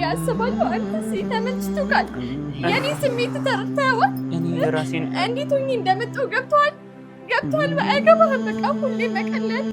ያስባለሁ አንተስ ተመችቶካል የኔ ስሜት ተረታኸዋል እኔ ራሴን እንዴት ሆኜ እንደመጣሁ ገብቷል አይገባህም በቃ ሁሌ መቀለል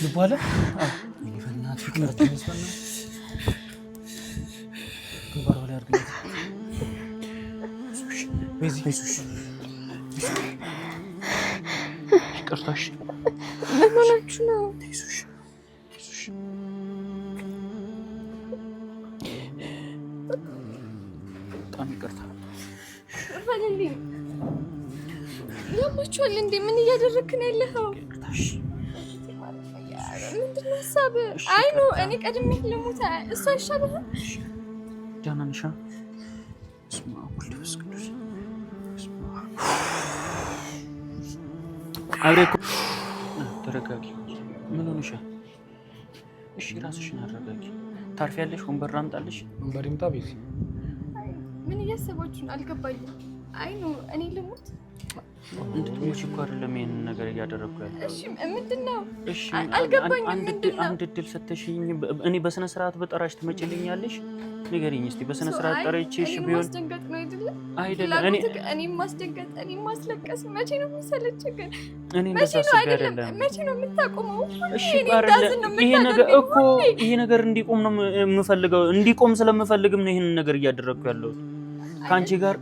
ልቧለ ይፈናት ፍቅር ተመስፈና ግንባሯ ላይ አድርገኝ በዚህ ይቅርታሽ ምን ሆናችሁ ነው በጣም ይቅርታ ፈልልኝ ያማችኋል እንዴ ምን እያደረግክ ነው ያለኸው ምንድነው ሀሳብ አይ ነው እኔ ቀድሜ ልሙት እሷ ይሻልሃል ደህና ነሽ እስማ ወልድ ፍስቅዱስ አብሬኮ ተረጋጊ ምን ሆነሻል እሺ ራስሽን አረጋጊ ታርፊያለሽ ወንበር አምጣልሽ ወንበር ይምጣ ቤት ምን እያሰባችሁ ነው አልገባኝም አይ ነው እኔ ልሙት እንድትሞች እኮ አይደለም ይሄን ነገር እያደረኩ ያለው እሺ ምንድነው እሺ አልገባኝም አንድ ድል ሰተሽኝ እኔ በስነ ስርዓት በጠራሽ ትመጪልኛለሽ ንገሪኝ እስቲ በስነ ስርዓት ጠራይቼሽ ቢሆን ማስደንገጥ ነው አይደለም እኔ ማስደንገጥ እኔ ማስለቀስ መቼ ነው የሚሰለችህ ግን እኔ እንደዛ አይደለም መቼ ነው የምታቆመው እሺ ይሄ ነገር እንዲቆም ነው የምፈልገው እንዲቆም ስለምፈልግም ነው ይሄን ነገር እያደረኩ ያለሁት ካንቺ ጋር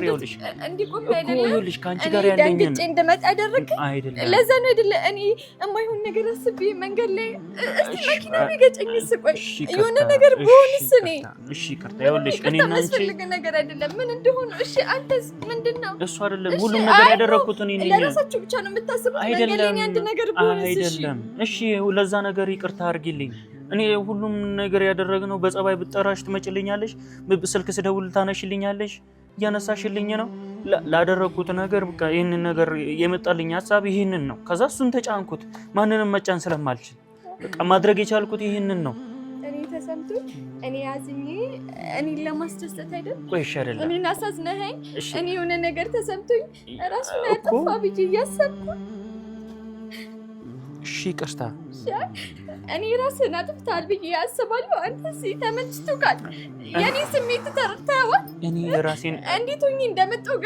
ይኸውልሽ እንዲቆም ይኸውልሽ ካንቺ ጋር ያለኝ እንደመጣ ያደረክ አይደለም ለዛ ነው አይደለ እኔ የማይሆን ነገር አስቤ መንገድ ላይ እስቲ መኪና ቢገጨኝ ስቆይ የሆነ ነገር ቢሆንስ እኔ እሺ ይቅርታ ይኸውልሽ እኔ እና አንቺ ተመስፈልግ ነገር አይደለም ምን እንደሆነ እሺ አንተስ ምንድነው እሱ አይደለም ሁሉም ነገር ያደረኩት እኔ ነኝ ለራሳችሁ ብቻ ነው የምታስቡት መንገድ ላይ አንድ ነገር ቢሆንስ አይደለም እሺ ለዛ ነገር ይቅርታ አድርጊልኝ እኔ ሁሉም ነገር ያደረግነው በጸባይ ብጠራሽ ትመጭልኛለሽ ስልክ ስደውል ታነሽልኛለሽ ያነሳሽልኝ ነው ላደረኩት ነገር በቃ ይሄን ነገር የመጣልኝ ሐሳብ ይሄንን ነው ከዛ እሱን ተጫንኩት ማንንም መጫን ስለማልችል በቃ ማድረግ የቻልኩት ይሄንን ነው እኔ ተሰምቶ እኔ ያዝኝ እኔ ለማስደሰት አይደል ቆይሽ አይደለም እኔ አሳዝነኸኝ እኔ የሆነ ነገር ተሰምቶኝ ራሱን ያጠፋ ብዬ እያሰብኩ እሺ ይቅርታ እኔ ራስህን አጥፍተሃል ብዬ አስባለሁ አንተስ ተመችቶካል የኔ ስሜት ተረታኸዋል እኔ ራሴን እንዴት ሆኜ እንደመጣሁ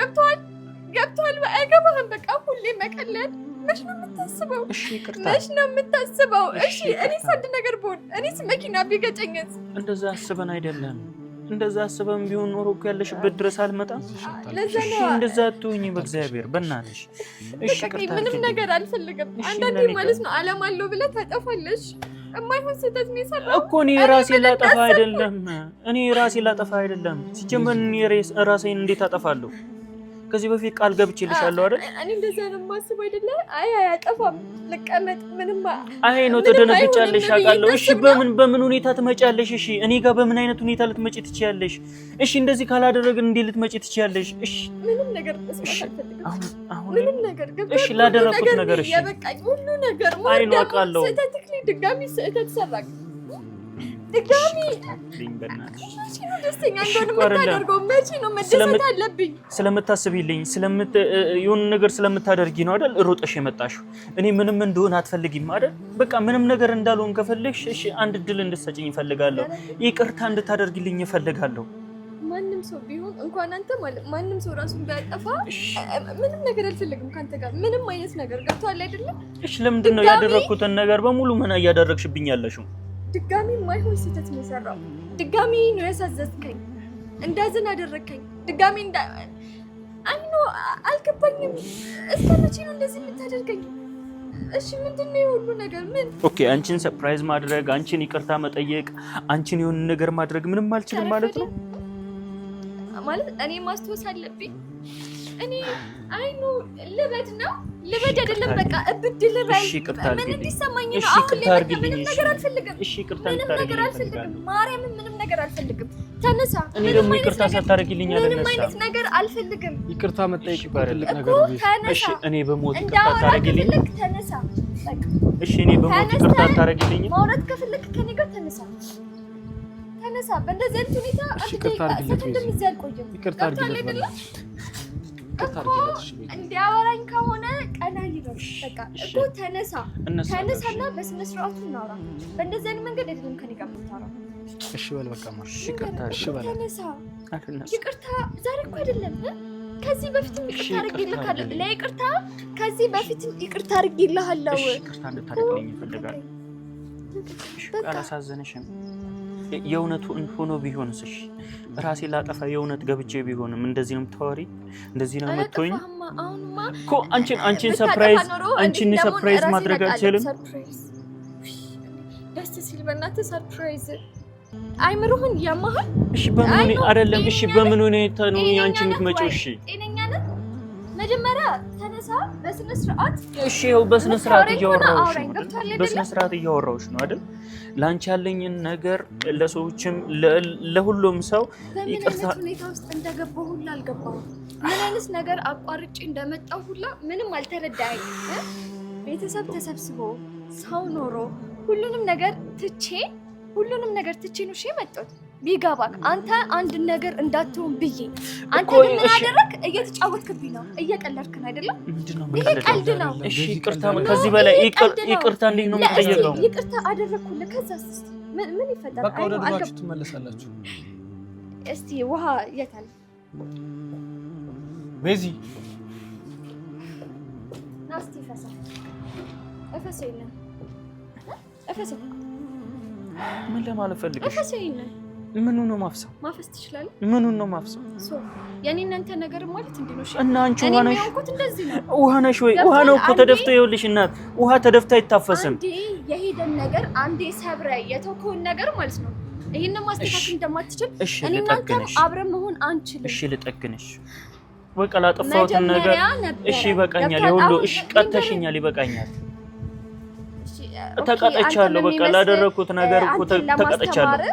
ገብቷል አይገባህም በቃ ሁሌ መቀለል መች ነው የምታስበው እሺ ይቅርታ መች ነው የምታስበው እሺ እኔስ አንድ ነገር ብሆን እኔስ መኪና ቢገጨኝስ እንደዛ አስበን አይደለም እንደዛ አስበን ቢሆን ኖሮ እኮ ያለሽበት ድረስ አልመጣም ለዛ ነው እንደዛ አትሁኚ በእግዚአብሔር በእናትሽ እሺ ይቅርታ ምንም ነገር አልፈልግም አንዳንዴ ማለት ነው ዓላማ አለው ብለህ ታጠፋለሽ የማይሆን ስህተት ነው የሰራው እኮ እኔ ራሴ ላጠፋ አይደለም ሲጀመር እኔ ራሴን እንዴት አጠፋለሁ ከዚህ በፊት ቃል ገብቼልሻለሁ አይደል እኔ እንደዛ ነው የማስበው አይደለ አይ አያጠፋም ልቀመጥ ምንም አይ ነው ተደነግጫለሽ አውቃለሁ እሺ በምን ሁኔታ ትመጫለሽ እሺ እኔ ጋር በምን አይነት ሁኔታ ልትመጪ ትችያለሽ እሺ እንደዚህ ካላደረግን እንዴ ልትመጪ ትችያለሽ እሺ ምንም ነገር መስማት አልፈልግም አሁን ምንም ነገር እሺ ላደረኩት ነገር እሺ ያበቃኝ ሁሉ ነገር አይ ነው አውቃለሁ ስህተት ድጋሚ ስህተት ሰራክ ድጋሚ በእናትሽ ነው ደስተኛ እንደሆነ የምታደርገው መቼ ነው መደሰት አለብኝ ስለምታስቢልኝ የሆነ ነገር ስለምታደርጊ ነው አይደል ሮጠሽ የመጣሽው እኔ ምንም እንደሆነ አትፈልጊም አይደል በቃ ምንም ነገር እንዳልሆን ከፈለግሽ እሺ አንድ ድል እንድትሰጪኝ እፈልጋለሁ ይቅርታ እንድታደርጊልኝ እፈልጋለሁ ማንም ሰው ቢሆን እንኳን አንተ ማለት ማንም ሰው ራሱን ቢያጠፋ ምንም ነገር አልፈልግም ካንተ ጋር ምንም አይነት ነገር ገብቷል አይደል እሺ ለምንድን ነው ያደረኩትን ነገር በሙሉ ምን እያደረግሽብኝ ያለሽው ድጋሚ ማይሆን ስህተት ነው የሰራው ድጋሚ ነው ያሳዘዝከኝ እንዳዝን አደረከኝ ድጋሚ አይኖ አልገባኝም እስከ መቼ ነው እንደዚህ የምታደርገኝ እሺ ምንድነው የሁሉ ነገር ምን ኦኬ አንቺን ሰርፕራይዝ ማድረግ አንቺን ይቅርታ መጠየቅ አንቺን የሆነ ነገር ማድረግ ምንም አልችልም ማለት ነው ማለት እኔ ማስተዋስ አለብኝ እኔ አይኑ ልበድ ነው ልበድ አይደለም በቃ እብድ ልበል ምን እንዲሰማኝ ነው አሁን ምንም ነገር አልፈልግም እሺ ይቅርታ ምንም ነገር አልፈልግም ማርያም ምንም ነገር አልፈልግም ተነሳ እኔ ደግሞ ይቅርታ ሳታረጊልኝ አይደለም ምንም አይነት ነገር አልፈልግም ይቅርታ መጠየቅ ትልቅ ነገር ነው እሺ እኔ በሞት ይቅርታ ታረጊልኝ ተነሳ በቃ እሺ እኔ በሞት ይቅርታ ታረጊልኝ ማውራት ከፈለክ ከኔ ጋር ተነሳ በእንደዚህ አይነት ሁኔታ ይቅርታ አድርጊለት እንዲያወራኝ ከሆነ ቀና ይበል በቃ እኮ ተነሳና በስነ ስርዓቱ እናውራ በእንደዚህ አይነት መንገድ አይደለም ከኔ ጋር የምታወራው እሺ በል በቃ ማርሽ ይቅርታ ዛሬ እኮ አይደለም ከዚህ በፊትም ይቅርታ አድርጌልሃለሁ ለይቅርታ ከዚህ በፊትም ይቅርታ አድርጌልሃለሁ ይቅርታ እንድታደርግልኝ ይፈልጋል አላሳዘነሽም የእውነቱ ሆኖ ቢሆንስ እሺ ራሴ ላጠፋ የእውነት ገብቼ ቢሆንም እንደዚህ ነው የምታወሪ እንደዚህ ነው መጥቶኝ እኮ አንቺን ሰርፕራይዝ ማድረግ አልችልም ደስ ሲል በእናትህ ሰርፕራይዝ አይምሩህን ያማሃል እሺ በምን አይደለም እሺ በምን ሁኔታ ነው አንቺ የምትመጪው እሺ ጤነኛ ነህ መጀመሪያ ተነሳ በስነ ስርዓት እሺ ይኸው በስነ ስርዓት እያወራሁሽ ነው አይደል ላንቺ ያለኝን ነገር ለሰዎችም ለሁሉም ሰው ይቅርታ ሁኔታ ውስጥ እንደገባሁ ሁላ አልገባሁም ምን አይነት ነገር አቋርጬ እንደመጣሁ ሁላ ምንም አልተረዳኝ ቤተሰብ ተሰብስቦ ሰው ኖሮ ሁሉንም ነገር ትቼ ነው የመጣሁት ቢገባክ አንተ አንድ ነገር እንዳትሆን ብዬ አንተ ምን አደረክ እየተጫወትክብኝ ነው እየቀለድክ ነው አይደለም ይሄ ቀልድ ነው እሺ ይቅርታ ከዚህ በላይ ይቅርታ እንዴት ነው የምጠየቀው ይቅርታ አደረኩልህ ከዛስ ምን ይፈጠራል በቃ ወደ ድሯችሁ ትመለሳላችሁ እስቲ ውሃ የታል ቤዚ ናስቲ እፈሰ ምን ለማለት ፈልገሽ ምኑን ነው ማፍሰው ትችላለህ ምኑን ነው ማፍሰው ያኔ እናንተ ነገር ማለት እንዴ ነው እና አንቺ ውሃ ነሽ ወይ ውሃ ነው እኮ ተደፍቶ ይኸውልሽ እናት ውሃ ተደፍቶ አይታፈስም አንዴ የሄደን ነገር አንዴ ሰብረ የተውከውን ነገር ማለት ነው ይሄን ማስተካከል እንደማትችል እኔ እናንተ አብረን መሆን አንችልም እሺ ልጠግንሽ በቃ ላጠፋሁትን ነገር እሺ ይበቃኛል ይሁሉ እሺ ቀጥተሽኛል ይበቃኛል ተቀጣጫለሁ በቃ ላደረኩት ነገር እኮ ተቀጣጫለሁ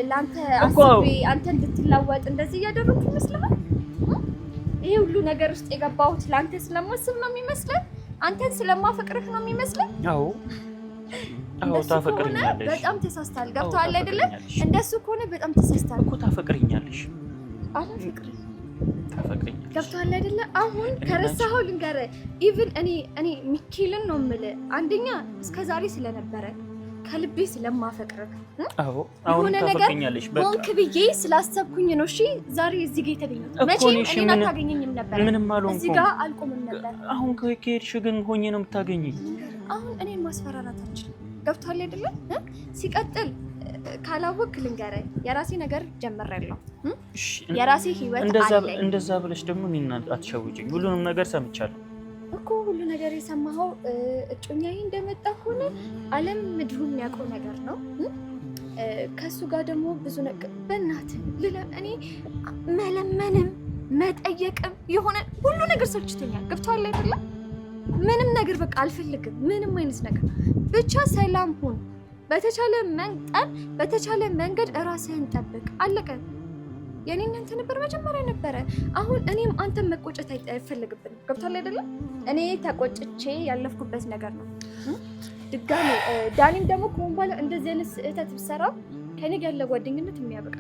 ላንተ አስቤ አንተ እንድትላወጥ እንደዚህ ያደረኩት ይመስልሃል ይሄ ሁሉ ነገር ውስጥ የገባሁት ላንተ ስለማስብ ነው የሚመስለው አንተን ስለማፈቅርህ ነው የሚመስለው አዎ ታፈቅሪኛለሽ በጣም ተሳስተሃል ገብቶሃል አይደለ እንደሱ ከሆነ በጣም ተሳስተሃል እኮ ታፈቅሪኛለሽ አላፈቅርም ገብቶሃል አይደለ አሁን ከረሳኸው ልንገርህ ኢቭን እኔ ሚኪልን ነው የምልህ አንደኛ እስከዛሬ ስለነበረ ከልቤ ስለማፈቅርህ አዎ አሁን ታፈቅሪኛለሽ በቃ ሆንክ ብዬ ስላሰብኩኝ ነው እሺ ዛሬ እዚህ ጋር የተገኘሁት መቼም እኔን አታገኘኝም ነበር ምንም አልሆንኩም እዚህ ጋር አልቆምም ነበር አሁን ከሄድሽ ግን ሆኜ ነው የምታገኘኝ አሁን እኔን ማስፈራራት አልችልም ገብቶሃል አይደለ ሲቀጥል ካላወቅ ልንገርህ የራሴ ነገር ጀምሬያለሁ የራሴ ህይወት አለ እንደዛ ብለሽ ደግሞ እኔን አትሸውጂኝ ሁሉንም ነገር ሰምቻለሁ እኮ ሁሉ ነገር የሰማኸው እጮኛዬ እንደመጣ ሆነ ዓለም ምድሩን የሚያውቀው ነገር ነው ከሱ ጋር ደግሞ ብዙ ነገር በእናትህ እኔ መለመንም መጠየቅም የሆነ ሁሉ ነገር ሰልችቶኛል ገብቶሃል አይደለ ምንም ነገር በቃ አልፈልግም ምንም አይነት ነገር ብቻ ሰላም ሁን በተቻለ መንገድ ራስህን ጠብቅ አለቀ የኔ እናንተ ነበር መጀመሪያ ነበረ አሁን እኔም አንተም መቆጨት አይፈልግብንም ገብቶሃል አይደለ እኔ ተቆጭቼ ያለፍኩበት ነገር ነው ድጋሜ ዳኒም ደግሞ ከሆነ በኋላ እንደዚህ አይነት ስህተት ብሰራ ከኔ ጋር ያለ ጓደኝነት የሚያበቃ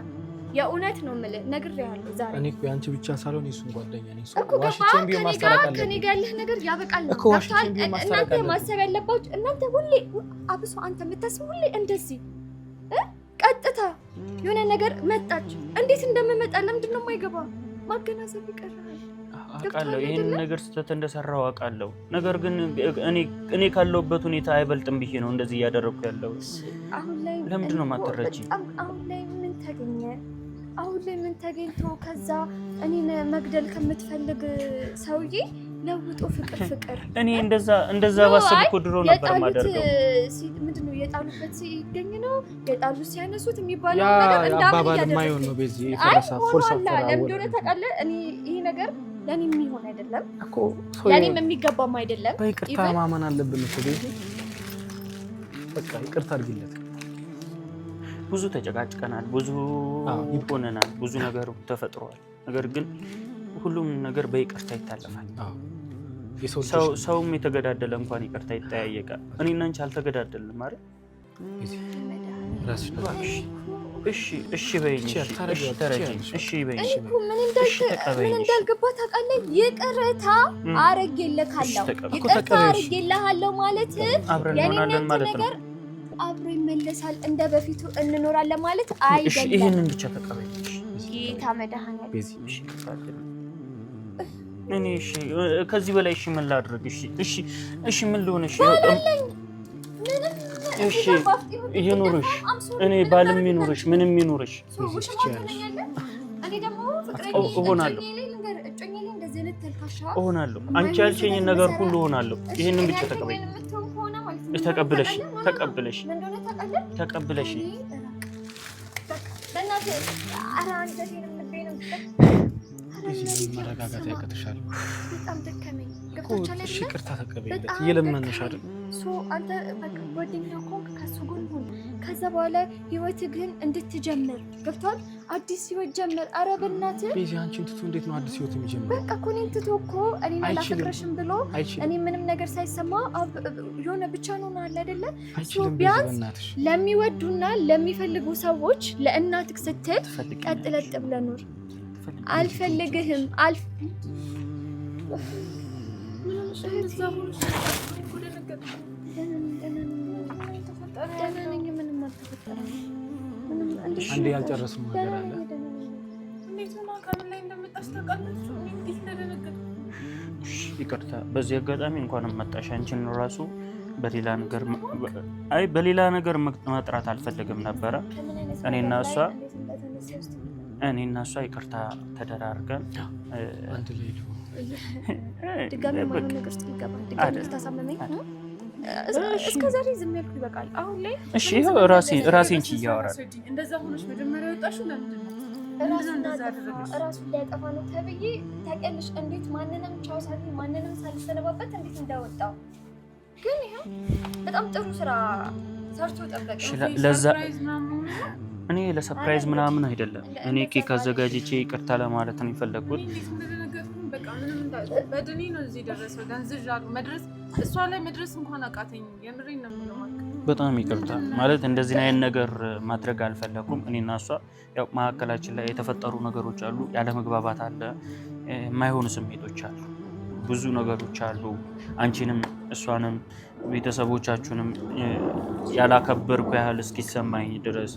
የእውነት ነው የምልህ ነግሬሃለሁ ዛሬ እኔ እኮ ያንቺ ብቻ ሳልሆን የእሱን ጓደኛ ነኝ ዋሽቼም ቢሆን ማስተካከል አለብኝ ከኔ ጋር ያለህ ነገር ያበቃል ነው ገብቶሃል እናንተ ማሰብ ያለባችሁ እናንተ ሁሌ አብሶ አንተ የምታስብ ሁሌ እንደዚህ ቀጥታ የሆነ ነገር መጣች እንዴት እንደምመጣ ለምንድን ነው የማይገባ ማገናዘብ ይቀራል አውቃለሁ ይሄን ነገር ስተት እንደሰራው አውቃለሁ ነገር ግን እኔ ካለውበት ሁኔታ አይበልጥም ብዬ ነው እንደዚህ እያደረኩ ያለው አሁን ላይ ለምንድን ነው ማተረጂ አሁን ላይ ምን ተገኝቶ ከዛ እኔን መግደል ከምትፈልግ ሰውዬ ለውጦ ፍቅር እኔ እንደዛ ባሰብኩ ድሮ ነበር ማደርገው ምንድነው የጣሉበት ሲገኝ ነው የጣሉት ሲያነሱት የሚባለው ነገር እንዳባባል ማይሆን ነው በዚህ ፈረሳ ፎርሳ ለምንድነው ታውቃለህ እኔ ይሄ ነገር ለኔ የሚሆን አይደለም እኮ ለኔም የሚገባም አይደለም። በይቅርታ ማመን አለብን እኮ ቤቲ። በቃ ይቅርታ አድርጊለት። ብዙ ተጨቃጭቀናል፣ ብዙ ሆነናል፣ ብዙ ነገር ተፈጥሯል። ነገር ግን ሁሉም ነገር በይቅርታ ይታለፋል። ሰውም የተገዳደለ እንኳን ይቅርታ ይጠያየቃል። እኔና አንቺ አልተገዳደልንም አይደል? እሺ በይኝ። እሺ በይኝ። ምን እንዳልገባ ታውቃለህ? ይቅርታ አረጌልሃለሁ ማለት የኔን ነገር አብሮ ይመለሳል፣ እንደ በፊቱ እንኖራለን ማለት አይደለም። እሺ ይሄንን ብቻ ተቀበይ። ጌታ መድኃኒዓለም እኔ እሺ ከዚህ በላይ እሺ ምን ላድርግ? እሺ ምን ልሆን? እሺ ይኑርሽ፣ እኔ ባልም ይኑርሽ፣ ምንም ይኑርሽ እሆናለሁ። አንቺ ያልሽኝን ነገር ሁሉ እሆናለሁ። ይሄንን ብቻ ተቀበይ። ተቀብለሽ መረጋጋት ያቀጥሻል። በጣም ደከመኝ። እሺ ይቅርታ ተቀበይለት። እየለመንሽ አይደል? አንተ በቃ ጓደኛ ኮንክ ከሱ ጎን ሁን። ከዛ በኋላ ህይወትህን እንድትጀምር ገብቷል። አዲስ ህይወት ጀምር። ኧረ በእናትህ ቤዚ አንቺን ትቶ እንዴት ነው አዲስ ህይወት የሚጀምረው? በቃ እኮ እኔን ትቶ እኮ እኔን አላፈቅረሽም ብሎ እኔ ምንም ነገር ሳይሰማ የሆነ ብቻ ነው አለ አይደለ? ቢያንስ ለሚወዱና ለሚፈልጉ ሰዎች ለእናትህ ስትል ቀጥለጥ ብለህ ኑር። አልፈልግህም አንዴ ያልጨረስነው ነገር አለ። ይቅርታ በዚህ አጋጣሚ እንኳንም መጣሽ። አንቺን ራሱ በሌላ ነገር መጥራት አልፈልግም ነበረ። እኔና እሷ ይቅርታ ተደራርገን አንድ ላይ ድጋሚ ማለት ነገር ስትገባ ድጋሚ ተሳመመኝ። እስከ ዛሬ ዝም ያልኩ ይበቃል። አሁን ላይ እሺ ይሄው ራሴን ችያወራል። እንደዛ ሆነሽ መጀመሪያ ወጣሽው ለምንድን ነው? ራሱ ሊያጠፋ ነው ተብዬ ታውቂያለሽ። እንዴት ማንንም ቻው ሳልል ማንንም ሳልሰነባበት እንዴት እንዳወጣው ግን ይሄው በጣም ጥሩ ስራ ሰርቶ ጠበቀ። ለዛ እኔ ለሰርፕራይዝ ምናምን አይደለም። እኔ ኬክ አዘጋጅቼ ይቅርታ ለማለት ነው የፈለኩት። በድኔ ነው እዚህ ደረሰው። ደንዝዣለሁ። እሷ ላይ መድረስ እንኳን አቃተኝ። የምሬን ነው የምለው። በጣም ይቅርታ ማለት እንደዚህ አይነት ነገር ማድረግ አልፈለኩም። እኔና እሷ ያው መሀከላችን ላይ የተፈጠሩ ነገሮች አሉ። ያለ መግባባት አለ፣ የማይሆኑ ስሜቶች አሉ፣ ብዙ ነገሮች አሉ። አንቺንም እሷንም ቤተሰቦቻችሁንም ያላከበርኩ ያህል እስኪሰማኝ ድረስ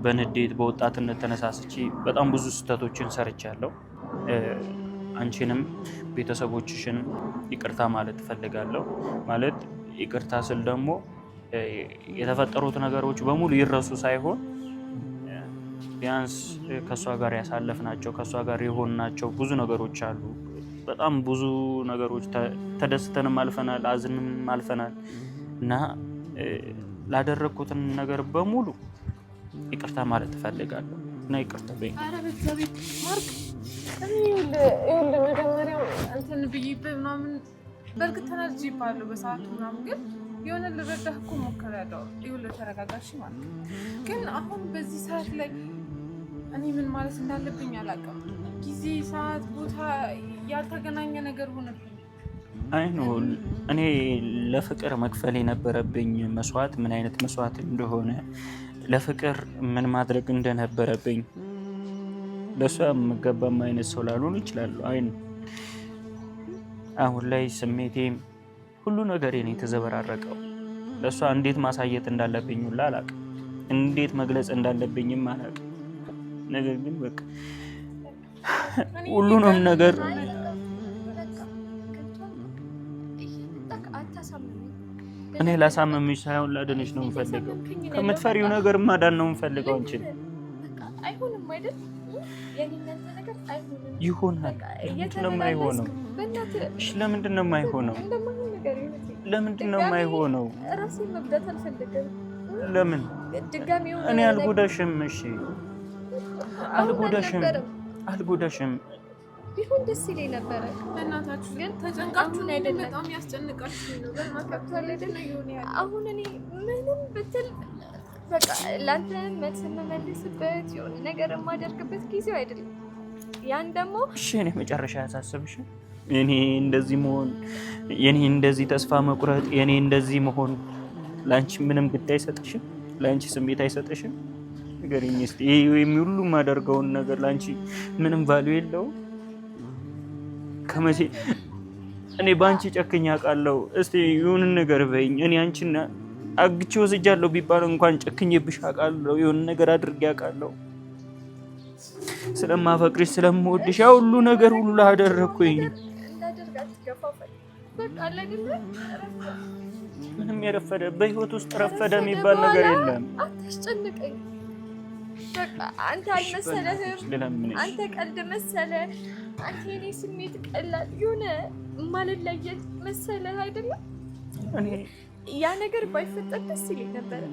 በንዴት በወጣትነት ተነሳስቼ በጣም ብዙ ስህተቶችን ሰርቻለሁ። አንቺንም ቤተሰቦችሽንም ይቅርታ ማለት እፈልጋለሁ። ማለት ይቅርታ ስል ደግሞ የተፈጠሩት ነገሮች በሙሉ ይረሱ ሳይሆን ቢያንስ ከእሷ ጋር ያሳለፍናቸው ከእሷ ጋር የሆንናቸው ብዙ ነገሮች አሉ። በጣም ብዙ ነገሮች ተደስተንም አልፈናል፣ አዝንም አልፈናል እና ላደረግኩትን ነገር በሙሉ ይቅርታ ማለት እፈልጋለሁ እና ይቅርታ በይ። ኧረ በእግዚአብሔር ማርክ ይኸውልህ መጀመሪያ እንትን ብዬብህ ምናምን በእርግጥ ተናድጄብሃለሁ በሰዓቱ ምናምን፣ ግን የሆነ ልረዳህ እኮ ሞክሬያለሁ። ይኸውልህ ተረጋጋሽ ማለት ግን አሁን በዚህ ሰዓት ላይ እኔ ምን ማለት እንዳለብኝ አላውቅም። ጊዜ፣ ሰዓት፣ ቦታ ያልተገናኘ ነገር ሆነብኝ። አይ ነው እኔ ለፍቅር መክፈል የነበረብኝ መስዋዕት ምን አይነት መስዋዕት እንደሆነ ለፍቅር ምን ማድረግ እንደነበረብኝ ለሷ የምገባም አይነት ሰው ላልሆን ይችላል። አይን አሁን ላይ ስሜቴም ሁሉ ነገር የኔ ተዘበራረቀው። ለሷ እንዴት ማሳየት እንዳለብኝ ሁላ አላውቅም፣ እንዴት መግለጽ እንዳለብኝም አላውቅም። ነገር ግን በቃ ሁሉንም ነገር እኔ ላሳመምሽ ሳይሆን ላድንሽ ነው የምፈልገው። ከምትፈሪው ነገር ማዳን ነው የምፈልገው። አንቺን አይሆንም አይደል? የኔነት ነገር አይሆንም። ይሆናል። ለምንድን ነው የማይሆነው? እሺ ለምንድን ነው የማይሆነው? ለምንድን ነው የማይሆነው? ራሴን መብዳት አልፈልግም። ለምን? ድጋሚ እኔ አልጎዳሽም። እሺ አልጎዳሽም። ቢሆን ደስ ይለኝ ነበረ። በእናታችሁ ግን ተጨንቃችሁ አይደለም በጣም ያስጨንቃችሁ ነው። በእናታችሁ አይደለም ይሁን ያለ አሁን እኔ ምንም ብትል በቃ ላንተ መልስ የምመልስበት የሆነ ነገር የማደርግበት ጊዜው አይደለም። ያን ደግሞ እሺ እኔ መጨረሻ ያሳሰብሽ የኔ እንደዚህ መሆን የኔ እንደዚህ ተስፋ መቁረጥ የኔ እንደዚህ መሆን ላንቺ ምንም ግድ አይሰጥሽም? ላንቺ ስሜት አይሰጥሽም? ንገሪኝ እስቲ። ይሄ ሁሉ የማደርገውን ነገር ላንቺ ምንም ቫልዩ የለውም? ከመቼ እኔ ባንቺ ጨክኛ አውቃለሁ? እስቲ የሆነ ነገር በይኝ። እኔ አንቺን አግቼ ወስጃለሁ ቢባል እንኳን ጨክኜብሽ አውቃለሁ። የሆነ ነገር አድርጌ አውቃለሁ። ስለማፈቅርሽ ስለምወድሽ ያ ሁሉ ነገር ሁሉ አደረኩኝ። ምንም የረፈደ በህይወት ውስጥ ረፈደ የሚባል ነገር የለም። አታስጨንቀኝ። በቃ አንተ አልመሰለህም? አንተ ቀልድ መሰለ? አንተ የኔ ስሜት ቀላል የሆነ ማልለየት መሰለህ አይደለም? ያ ነገር ባይፈጠር ደስ ይለኝ ነበረ።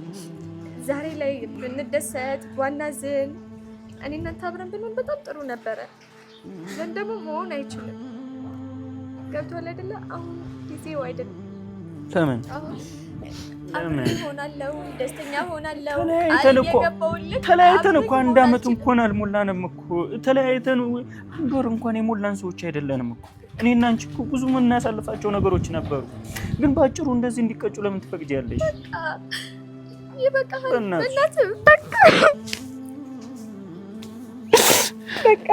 ዛሬ ላይ ብንደሰት ባናዝን እኔ እናንተ አብረን ብንሆን በጣም ጥሩ ነበረ። ግን ደግሞ መሆን አይችልም። ገብቶሃል አይደለ? አሁን ጊዜው አይደለም። ለምን ሆናለሁ ደስተኛ ሆናለሁ። ተለያይተን እኮ አንድ አመት እንኳን አልሞላንም እኮ ተለያይተን አንድ ወር እንኳን የሞላን ሰዎች አይደለንም እኮ። እኔና አንቺ እኮ ብዙ የምናሳልፋቸው ነገሮች ነበሩ። ግን ባጭሩ እንደዚህ እንዲቀጩ ለምን ትፈቅጃለሽ? በቃ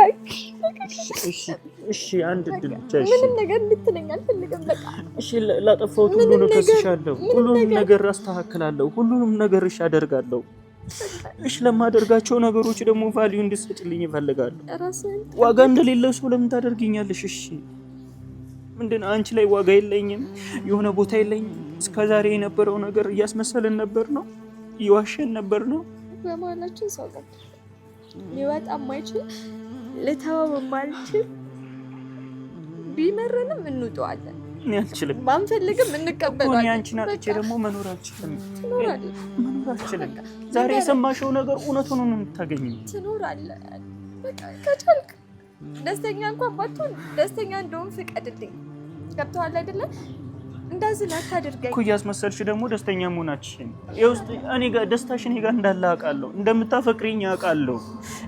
እሺ አንድ ድል ብቻ። እሺ ምንም ነገር እንድትለኝ አልፈልግም። በቃ እሺ ላጠፋሁት ሁሉ እከስሻለሁ። ሁሉንም ነገር አስተካክላለሁ። ሁሉንም ነገር እሺ አደርጋለሁ። እሺ ለማደርጋቸው ነገሮች ደግሞ ቫልዩ እንድትሰጪልኝ እፈልጋለሁ። ዋጋ እንደሌለው ሰው ለምን ታደርጊኛለሽ? እሺ ምንድነው አንቺ ላይ ዋጋ የለኝም? የሆነ ቦታ የለኝም? እስከዛሬ የነበረው ነገር እያስመሰልን ነበር ነው? እየዋሸን ነበር ነው? በመሀላችን ሰው ገባ። ሊወጣ የማይችል ልተወው የማልችል ቢመረንም እንውጠዋለን። እኔ አልችልም። ባንፈልግም እንቀበላለን። እኔ አንቺን አጥቼ ደግሞ መኖር አልችልም። መኖር አልችልም። ዛሬ የሰማሽው ነገር እውነቱን ነው የምታገኘው። ትኖራለህ። በቃ ከቻልክ ደስተኛ እንኳን ባትሆን ደስተኛ እንደሆን ፍቀድልኝ። ገብቶሃል አይደለ? እንደዚህ ላታደርገኝ እኮ እያስመሰልሽ ደግሞ ደስተኛ መሆናችን የውስጥ እኔ ጋር ደስታሽ እኔ ጋር እንዳለ አውቃለሁ። እንደምታፈቅሪኝ አውቃለሁ።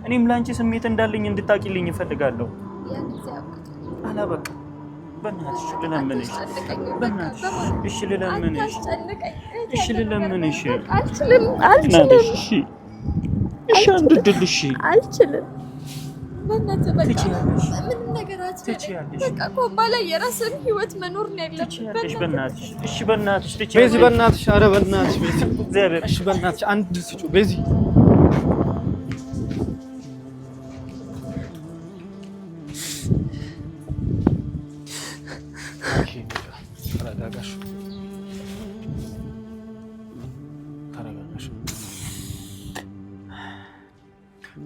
እኔም ላንቺ ስሜት እንዳለኝ እንድታቂልኝ እፈልጋለሁ። አላበቃ በእናትሽ ልለምንሽ፣ በእናትሽ እሺ ልለምንሽ፣ እሺ ልለምንሽ። አልችልም። እሺ አንድ ድል እሺ አልችልም። በእናትህ በቃ ትችያለሽ፣ ምንም ነገር ትችያለሽ። በቃ ኮባ ላይ የራስን ህይወት መኖር ነው ያለብህ። ትችያለሽ። በእናትሽ እሺ፣ በእናትሽ ትችያለሽ። ቤዚ በእናትሽ፣ ኧረ በእናትሽ ቤዚ፣ እግዚአብሔር እሺ በእናትሽ አንድ ድል ስጪው ቤዚ።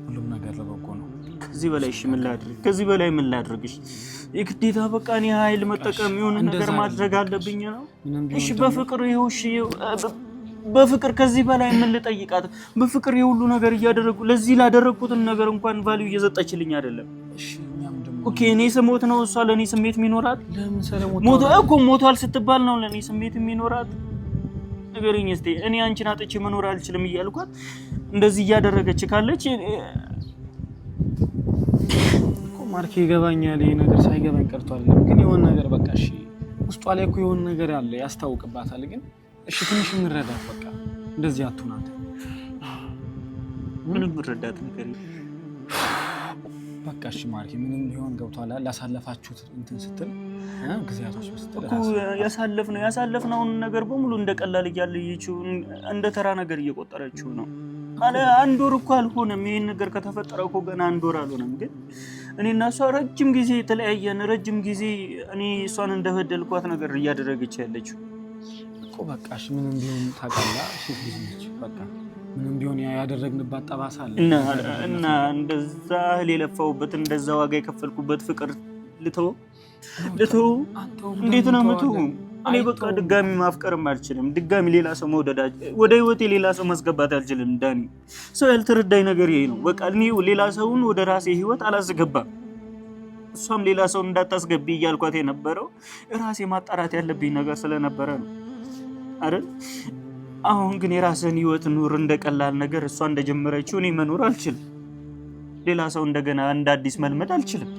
ሁሉም ነገር ለበጎ ነው። ከዚህ በላይ እሺ ምን ላድርግ? ከዚህ በላይ ምን ላድርግሽ? የግዴታ በቃ እኔ ኃይል መጠቀም የሆነ ነገር ማድረግ አለብኝ ነው? እሺ በፍቅር ይኸው፣ እሺ በፍቅር ከዚህ በላይ ምን ልጠይቃት? በፍቅር የሁሉ ነገር እያደረጉ ለዚህ ላደረኩትን ነገር እንኳን ቫልዩ እየሰጠችልኝ አይደለም። እሺ እኛም ደግሞ ኦኬ እኔ ስሞት ነው እሷ ለኔ ስሜት የሚኖራት? ለምን ሰለሞት ሞቶ እኮ ሞቷል ስትባል ነው ለኔ ስሜት የሚኖራት? ንገረኝ እስቲ። እኔ አንቺን አጥቼ መኖር አልችልም እያልኳት እንደዚህ እያደረገች ካለች እኮ ማርኬ ይገባኛል። ይሄ ነገር ሳይገባኝ ቀርቷል። ግን የሆነ ነገር በቃ እሺ ውስጧ ላይ እኮ የሆነ ነገር አለ ያስታውቅባታል። ግን እሺ ትንሽ እንረዳት በቃ እንደዚህ አትሁናት። ምንም ረዳት ነገር በቃ እሺ ማርኬ ምንም ቢሆን ገብቷል። ላሳለፋችሁት እንትን ስትል ጊዜያቶች ስትል እኮ ያሳለፍነውን ነገር በሙሉ እንደቀላል እያለየችው እንደ ተራ ነገር እየቆጠረችው ነው። አለ አንድ ወር እኮ አልሆነም ይሄን ነገር ከተፈጠረ እኮ ገና አንድ ወር አልሆነም። ግን እኔና እሷ ረጅም ጊዜ የተለያየን፣ ረጅም ጊዜ እኔ እሷን እንደበደልኳት ነገር እያደረገች ያለችው እኮ በቃ እሺ ምንም ቢሆን ታውቃለህ ሴት ልጅ ነች። በቃ ምንም ቢሆን ያደረግንባት ጠባሳ አለ እና እንደዛ የለፋውበት እንደዛ ዋጋ የከፈልኩበት ፍቅር ልተው እንዴት ነው የምትው? እኔ በቃ ድጋሚ ማፍቀርም አልችልም። ድጋሚ ሌላ ሰው መውደድ ወደ ህይወቴ ሌላ ሰው ማስገባት አልችልም። ዳኒ ሰው ያልተረዳኝ ነገር ይሄ ነው። በቃ እኔ ሌላ ሰውን ወደ ራሴ ህይወት አላስገባም። እሷም ሌላ ሰው እንዳታስገቢ እያልኳት የነበረው ራሴ ማጣራት ያለብኝ ነገር ስለነበረ ነው አይደል? አሁን ግን የራስን ህይወት ኑር እንደቀላል ነገር እሷ እንደጀመረችው እኔ መኖር አልችልም። ሌላ ሰው እንደገና እንደ አዲስ መልመድ አልችልም።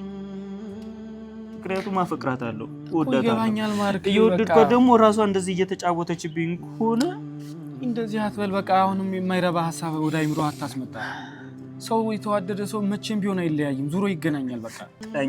ምክንያቱም አፈቅራታለሁ፣ እወዳታለሁ። ይገባኛል ማርክ። እየወደድኳት ደግሞ ራሷ እንደዚህ እየተጫወተችብኝ ከሆነ እንደዚህ አትበል። በቃ አሁንም የማይረባ ሀሳብ ወደ አይምሮ አታስመጣ። ሰው የተዋደደ ሰው መቼም ቢሆን አይለያይም፣ ዙሮ ይገናኛል። በቃ